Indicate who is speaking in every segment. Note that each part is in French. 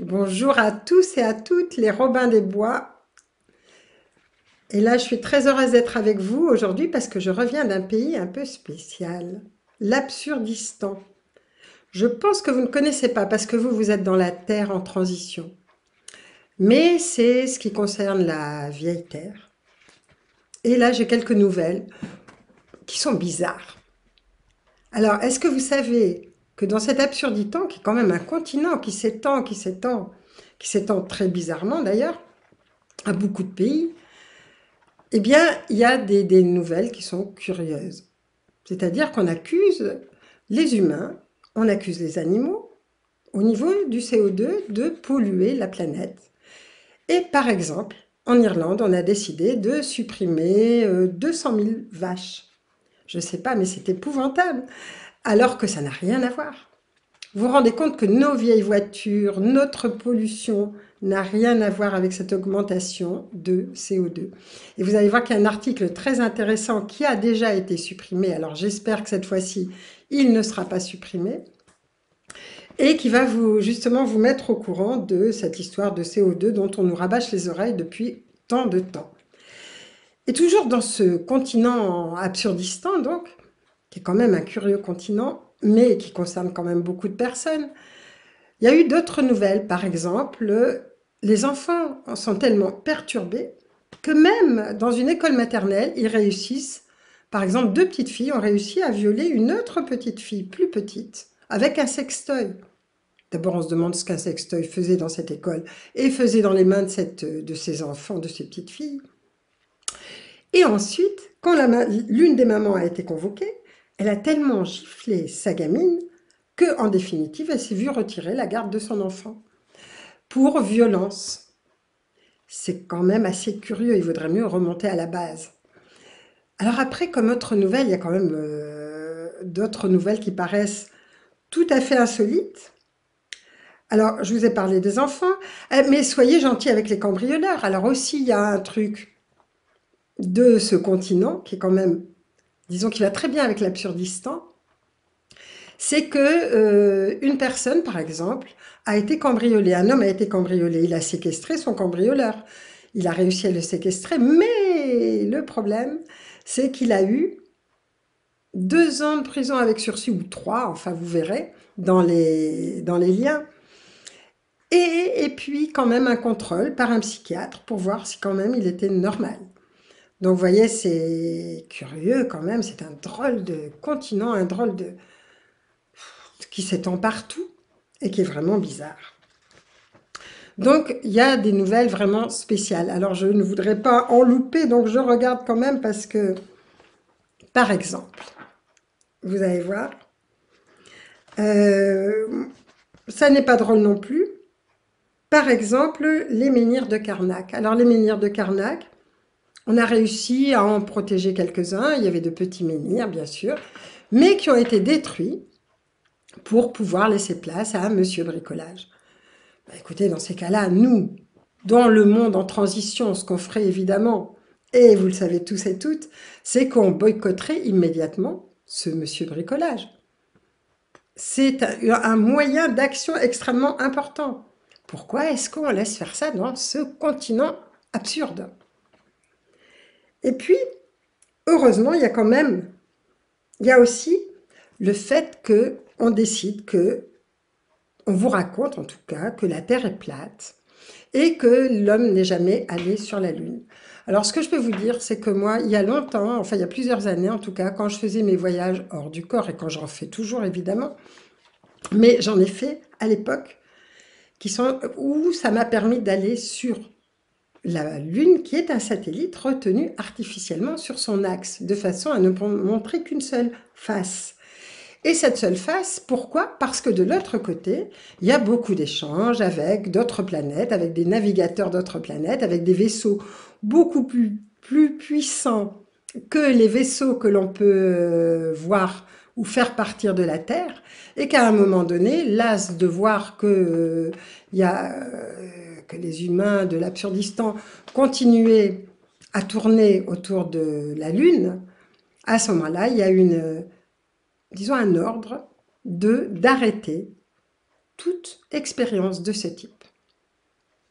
Speaker 1: Bonjour à tous et à toutes les Robins des Bois. Et là, je suis très heureuse d'être avec vous aujourd'hui parce que je reviens d'un pays un peu spécial, l'Absurdistan. Je pense que vous ne connaissez pas parce que vous êtes dans la Terre en transition. Mais c'est ce qui concerne la vieille Terre. Et là, j'ai quelques nouvelles qui sont bizarres. Alors, est-ce que vous savez que dans cet Absurdistan, qui est quand même un continent qui s'étend très bizarrement d'ailleurs, à beaucoup de pays, eh bien, il y a des nouvelles qui sont curieuses. C'est-à-dire qu'on accuse les humains, on accuse les animaux, au niveau du CO2, de polluer la planète. Et par exemple, en Irlande, on a décidé de supprimer 200 000 vaches. Je ne sais pas, mais c'est épouvantable, alors que ça n'a rien à voir. Vous vous rendez compte que nos vieilles voitures, notre pollution n'a rien à voir avec cette augmentation de CO2. Et vous allez voir qu'il y a un article très intéressant qui a déjà été supprimé, alors j'espère que cette fois-ci, il ne sera pas supprimé, et qui va justement vous mettre au courant de cette histoire de CO2 dont on nous rabâche les oreilles depuis tant de temps. Et toujours dans ce continent Absurdistan, donc, qui est quand même un curieux continent, mais qui concerne quand même beaucoup de personnes, il y a eu d'autres nouvelles, par exemple, les enfants sont tellement perturbés que même dans une école maternelle, ils réussissent, par exemple, deux petites filles ont réussi à violer une autre petite fille, plus petite, avec un sextoy. D'abord, on se demande ce qu'un sextoy faisait dans cette école et faisait dans les mains de ces enfants, de ces petites filles. Et ensuite, quand l'une des mamans a été convoquée, elle a tellement giflé sa gamine que, en définitive, elle s'est vue retirer la garde de son enfant pour violence. C'est quand même assez curieux, il vaudrait mieux remonter à la base. Alors après, comme autre nouvelle, il y a quand même d'autres nouvelles qui paraissent tout à fait insolites. Alors, je vous ai parlé des enfants, mais soyez gentils avec les cambrioleurs. Alors aussi, il y a un truc de ce continent qui est quand même, disons, qui va très bien avec l'Absurdistan, c'est que une personne, par exemple, a été cambriolée. Un homme a été cambriolé. Il a séquestré son cambrioleur. Il a réussi à le séquestrer, mais le problème, c'est qu'il a eu 2 ans de prison avec sursis, ou 3, enfin vous verrez, dans les liens. Et puis quand même un contrôle par un psychiatre pour voir si quand même il était normal. Donc vous voyez, c'est curieux quand même, c'est un drôle de continent, un drôle de qui s'étend partout et qui est vraiment bizarre. Donc, il y a des nouvelles vraiment spéciales. Alors, je ne voudrais pas en louper, donc je regarde quand même parce que, par exemple, vous allez voir, euh, ça n'est pas drôle non plus. Par exemple, les menhirs de Karnak. Alors, les menhirs de Karnak, on a réussi à en protéger quelques-uns. Il y avait de petits menhirs, bien sûr, mais qui ont été détruits pour pouvoir laisser place à Monsieur Bricolage. Bah, écoutez, dans ces cas-là, nous, dans le monde en transition, ce qu'on ferait évidemment, et vous le savez tous et toutes, c'est qu'on boycotterait immédiatement ce monsieur bricolage. C'est un moyen d'action extrêmement important. Pourquoi est-ce qu'on laisse faire ça dans ce continent absurde? Et puis, heureusement, il y a aussi le fait qu'on décide que, on vous raconte en tout cas, que la Terre est plate, et que l'homme n'est jamais allé sur la Lune. Alors, ce que je peux vous dire, c'est que moi, il y a longtemps, enfin il y a plusieurs années en tout cas, quand je faisais mes voyages hors du corps, et quand j'en fais toujours évidemment, mais j'en ai fait à l'époque, où ça m'a permis d'aller sur la Lune, qui est un satellite retenu artificiellement sur son axe, de façon à ne montrer qu'une seule face. Et cette seule face, pourquoi? Parce que de l'autre côté, il y a beaucoup d'échanges avec d'autres planètes, avec des navigateurs d'autres planètes, avec des vaisseaux beaucoup plus puissants que les vaisseaux que l'on peut voir ou faire partir de la Terre, et qu'à un moment donné, las de voir que les humains de l'Absurdistan continuaient à tourner autour de la Lune, à ce moment-là, il y a disons, un ordre d'arrêter toute expérience de ce type.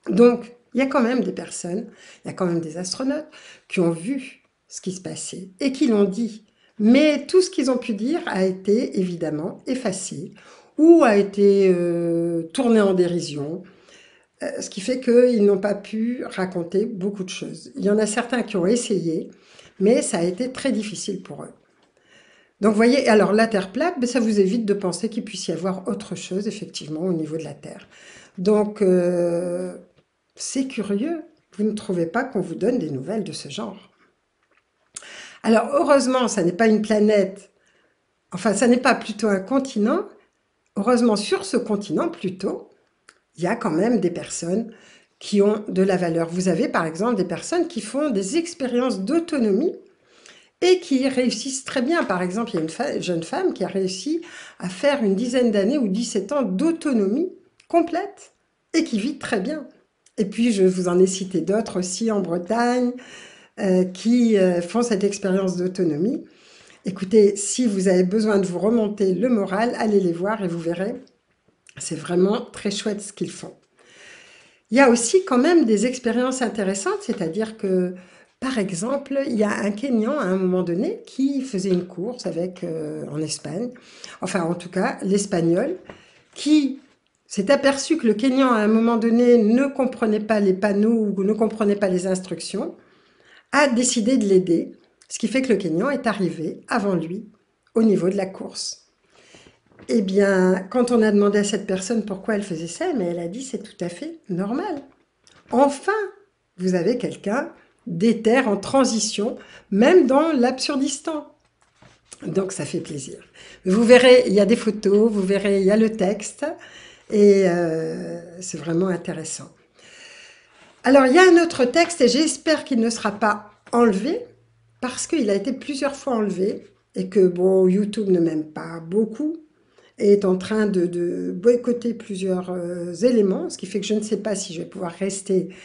Speaker 1: Donc, il y a quand même des personnes, il y a quand même des astronautes qui ont vu ce qui se passait et qui l'ont dit. Mais tout ce qu'ils ont pu dire a été évidemment effacé ou a été tourné en dérision, ce qui fait qu'ils n'ont pas pu raconter beaucoup de choses. Il y en a certains qui ont essayé, mais ça a été très difficile pour eux. Donc, vous voyez, alors la Terre plate, mais ça vous évite de penser qu'il puisse y avoir autre chose, effectivement, au niveau de la Terre. Donc, c'est curieux, vous ne trouvez pas qu'on vous donne des nouvelles de ce genre? Alors, heureusement, ça n'est pas une planète, enfin, ça n'est pas plutôt un continent. Heureusement, sur ce continent, plutôt, il y a quand même des personnes qui ont de la valeur. Vous avez, par exemple, des personnes qui font des expériences d'autonomie et qui réussissent très bien. Par exemple, il y a une jeune femme qui a réussi à faire une dizaine d'années ou 17 ans d'autonomie complète et qui vit très bien. Et puis, je vous en ai cité d'autres aussi en Bretagne qui font cette expérience d'autonomie. Écoutez, si vous avez besoin de vous remonter le moral, allez les voir et vous verrez, c'est vraiment très chouette ce qu'ils font. Il y a aussi quand même des expériences intéressantes, c'est-à-dire que, par exemple, il y a un Kényan à un moment donné qui faisait une course avec, en Espagne, enfin en tout cas l'Espagnol, qui s'est aperçu que le Kényan à un moment donné ne comprenait pas les panneaux ou ne comprenait pas les instructions, a décidé de l'aider, ce qui fait que le Kényan est arrivé avant lui au niveau de la course. Eh bien, quand on a demandé à cette personne pourquoi elle faisait ça, mais elle a dit c'est tout à fait normal. Enfin, vous avez quelqu'un d'éther en transition, même dans l'Absurdistan. Donc ça fait plaisir. Vous verrez, il y a des photos, vous verrez, il y a le texte, et c'est vraiment intéressant. Alors, il y a un autre texte, et j'espère qu'il ne sera pas enlevé, parce qu'il a été plusieurs fois enlevé, et que, bon, YouTube ne m'aime pas beaucoup, et est en train de boycotter plusieurs éléments, ce qui fait que je ne sais pas si je vais pouvoir rester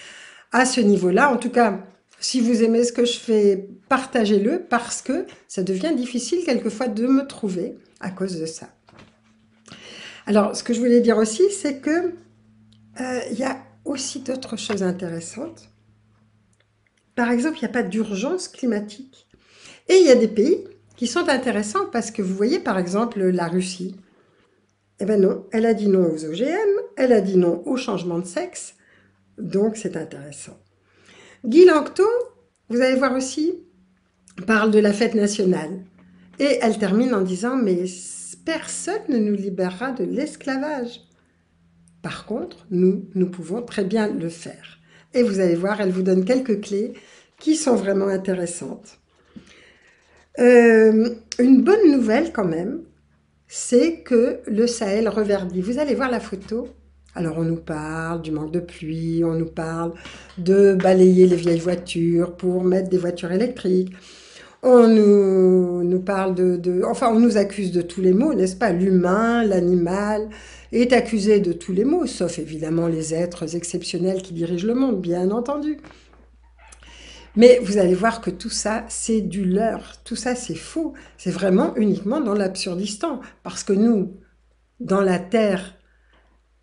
Speaker 1: à ce niveau-là. En tout cas, si vous aimez ce que je fais, partagez-le, parce que ça devient difficile quelquefois de me trouver à cause de ça. Alors, ce que je voulais dire aussi, c'est que il y a aussi d'autres choses intéressantes. Par exemple, il n'y a pas d'urgence climatique. Et il y a des pays qui sont intéressants parce que vous voyez, par exemple, la Russie. Eh bien non, elle a dit non aux OGM, elle a dit non au changement de sexe, donc c'est intéressant. Guy Lanctot, vous allez voir aussi, parle de la fête nationale. Et elle termine en disant, mais personne ne nous libérera de l'esclavage. Par contre, nous pouvons très bien le faire. Et vous allez voir, elle vous donne quelques clés qui sont vraiment intéressantes. Une bonne nouvelle quand même, c'est que le Sahel reverdit. Vous allez voir la photo. Alors on nous parle du manque de pluie, on nous parle de balayer les vieilles voitures pour mettre des voitures électriques. On nous parle enfin on nous accuse de tous les maux, n'est-ce pas? L'humain, l'animal est accusé de tous les maux, sauf évidemment les êtres exceptionnels qui dirigent le monde, bien entendu. Mais vous allez voir que tout ça, c'est du leurre. Tout ça, c'est faux. C'est vraiment uniquement dans l'Absurdistan. Parce que nous, dans la Terre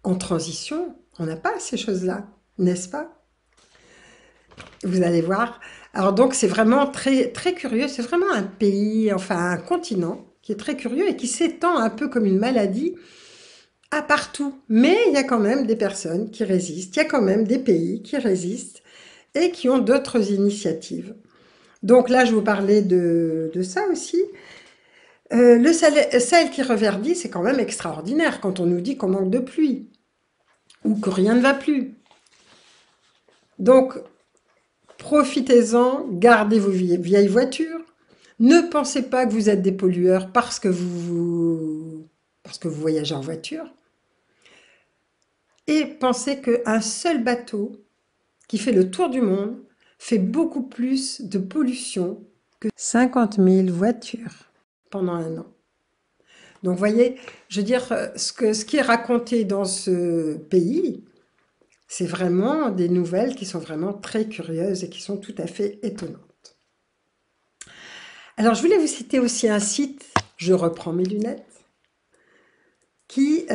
Speaker 1: en transition, on n'a pas ces choses-là, n'est-ce pas? Vous allez voir. Alors donc, c'est vraiment très, très curieux. C'est vraiment un pays, enfin un continent qui est très curieux et qui s'étend un peu comme une maladie à partout. Mais il y a quand même des personnes qui résistent. Il y a quand même des pays qui résistent et qui ont d'autres initiatives. Donc là, je vous parlais de ça aussi. Le Sahel qui reverdit, c'est quand même extraordinaire quand on nous dit qu'on manque de pluie ou que rien ne va plus. Donc, profitez-en, gardez vos vieilles voitures. Ne pensez pas que vous êtes des pollueurs parce que vous voyagez en voiture. Et pensez qu'un seul bateau qui fait le tour du monde fait beaucoup plus de pollution que 50 000 voitures pendant un an. Donc, vous voyez, je veux dire, ce qui est raconté dans ce pays, c'est vraiment des nouvelles qui sont vraiment très curieuses et qui sont tout à fait étonnantes. Alors, je voulais vous citer aussi un site, je reprends mes lunettes, qui,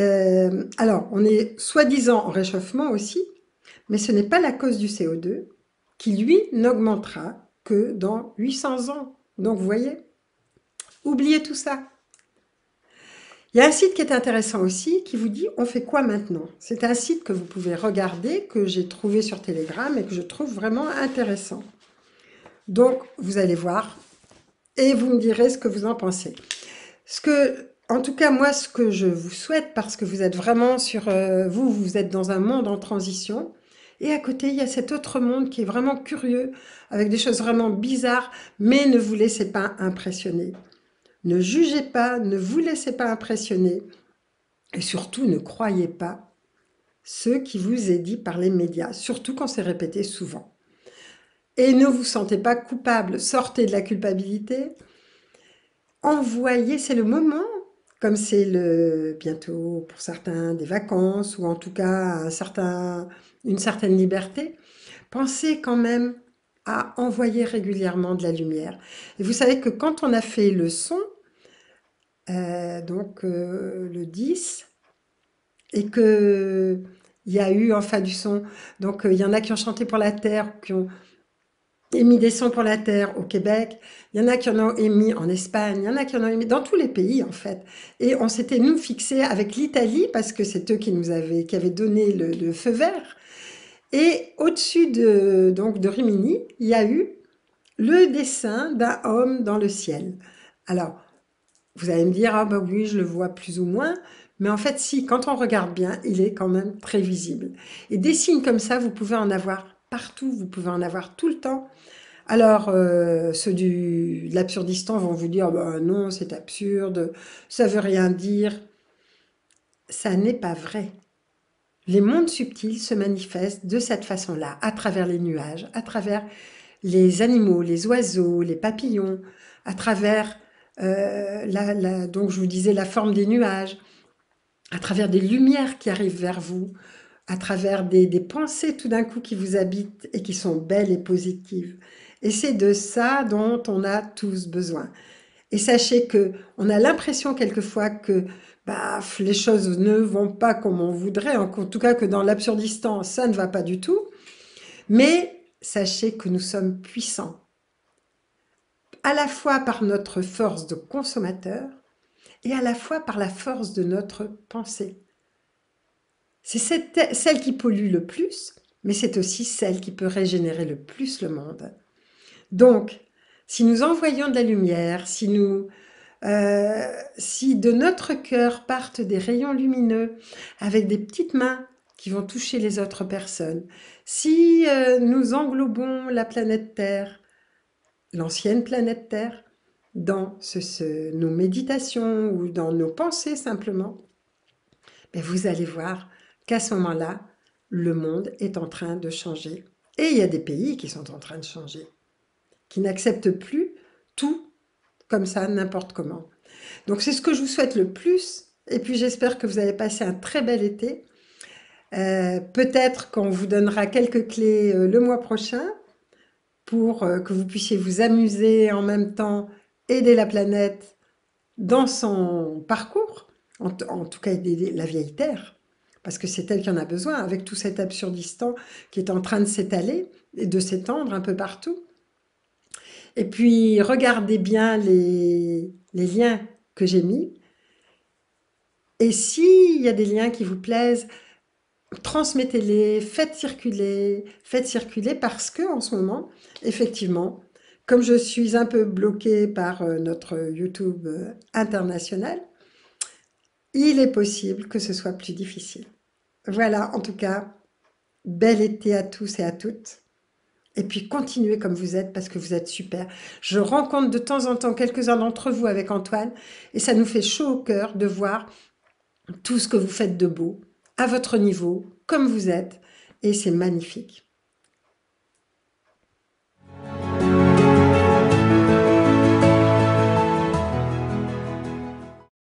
Speaker 1: alors, on est soi-disant en réchauffement aussi, mais ce n'est pas la cause du CO2 qui, lui, n'augmentera que dans 800 ans. Donc, vous voyez, oubliez tout ça. Il y a un site qui est intéressant aussi, qui vous dit « On fait quoi maintenant ?» C'est un site que vous pouvez regarder, que j'ai trouvé sur Telegram et que je trouve vraiment intéressant. Donc, vous allez voir et vous me direz ce que vous en pensez. En tout cas, moi, ce que je vous souhaite, parce que vous êtes vraiment vous êtes dans un monde en transition, et à côté, il y a cet autre monde qui est vraiment curieux, avec des choses vraiment bizarres, mais ne vous laissez pas impressionner. Ne jugez pas, ne vous laissez pas impressionner, et surtout, ne croyez pas ce qui vous est dit par les médias, surtout quand c'est répété souvent. Et ne vous sentez pas coupable, sortez de la culpabilité, envoyez, c'est le moment, comme c'est bientôt pour certains des vacances, ou en tout cas une certaine liberté, pensez quand même à envoyer régulièrement de la lumière. Et vous savez que quand on a fait le son, le 10, et que il y a eu enfin du son, donc il y en a qui ont chanté pour la Terre, qui ont émis des sons pour la Terre au Québec, il y en a qui en ont émis en Espagne, il y en a qui en ont émis dans tous les pays en fait. Et on s'était nous fixés avec l'Italie, parce que c'est eux qui avaient donné le feu vert. Et au-dessus de Rimini, il y a eu le dessin d'un homme dans le ciel. Alors, vous allez me dire, ah bah oui, je le vois plus ou moins, mais en fait, si, quand on regarde bien, il est quand même très visible. Et des signes comme ça, vous pouvez en avoir partout, vous pouvez en avoir tout le temps. Alors, ceux de l'absurdistan vont vous dire, bah non, c'est absurde, ça veut rien dire. Ça n'est pas vrai. Les mondes subtils se manifestent de cette façon-là, à travers les nuages, à travers les animaux, les oiseaux, les papillons, à travers, donc je vous disais, la forme des nuages, à travers des lumières qui arrivent vers vous, à travers des pensées tout d'un coup qui vous habitent et qui sont belles et positives. Et c'est de ça dont on a tous besoin. Et sachez que on a l'impression quelquefois que les choses ne vont pas comme on voudrait, en tout cas que dans l'absurdistan, ça ne va pas du tout. Mais sachez que nous sommes puissants, à la fois par notre force de consommateur et à la fois par la force de notre pensée. C'est celle qui pollue le plus, mais c'est aussi celle qui peut régénérer le plus le monde. Donc, si nous envoyons de la lumière, si de notre cœur partent des rayons lumineux avec des petites mains qui vont toucher les autres personnes, si nous englobons la planète Terre, l'ancienne planète Terre, dans nos méditations ou dans nos pensées simplement, vous allez voir qu'à ce moment-là, le monde est en train de changer. Et il y a des pays qui sont en train de changer, qui n'acceptent plus tout comme ça, n'importe comment. Donc c'est ce que je vous souhaite le plus. Et puis j'espère que vous allez passer un très bel été. Peut-être qu'on vous donnera quelques clés le mois prochain pour que vous puissiez vous amuser en même temps, aider la planète dans son parcours, en tout cas aider la vieille Terre, parce que c'est elle qui en a besoin, avec tout cet absurdistan qui est en train de s'étaler et de s'étendre un peu partout. Et puis, regardez bien les liens que j'ai mis. Et s'il y a des liens qui vous plaisent, transmettez-les, faites circuler, parce que en ce moment, effectivement, comme je suis un peu bloquée par notre YouTube international, il est possible que ce soit plus difficile. Voilà, en tout cas, bel été à tous et à toutes. Et puis continuez comme vous êtes parce que vous êtes super. Je rencontre de temps en temps quelques-uns d'entre vous avec Antoine et ça nous fait chaud au cœur de voir tout ce que vous faites de beau, à votre niveau, comme vous êtes, et c'est magnifique.